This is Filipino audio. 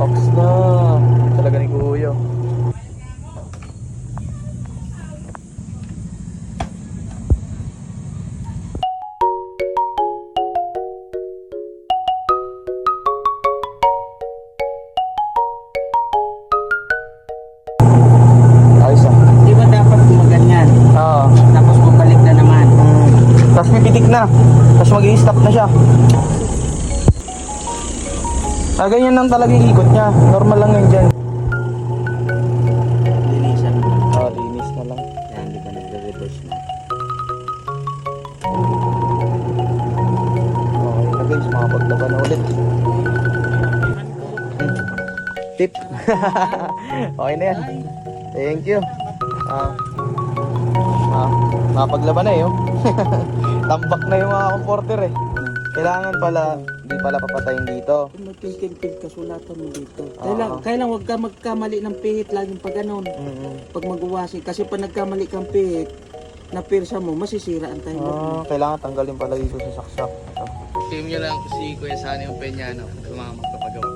Box na. Talaga ni Kuya. Ayos ah. Di ba dapat gumaganyan? Oo. Tapos bumalik na naman. Tapos pipitik na. Tapos mag-i-stop na siya. Ah, ganyan lang talaga yung ikot niya. Normal lang yun dyan. Linisan mo. Ah, linis na lang. Yan, di ba nagre-reverse na? Okay na guys, makapaglaban na ulit. Tip. Okay na yan. Thank you. Makapaglaban na eh. Oh. Tambak na yung mga comforter eh. Kailangan pala, hindi pala papatayin dito. Kung magpilkil-pil ka, sulatan mo dito. Oo. Kailang huwag ka magkamali ng pihit laging pag ganon. Pag magwawasin. Kasi pag nagkamali kang pihit, na pirsa mo, masisira ang timer mo. Kailangan tanggalin pala dito sa saksak. Team nyo lang si Kuya Sunny yung Peñano sa mga magpapagawa.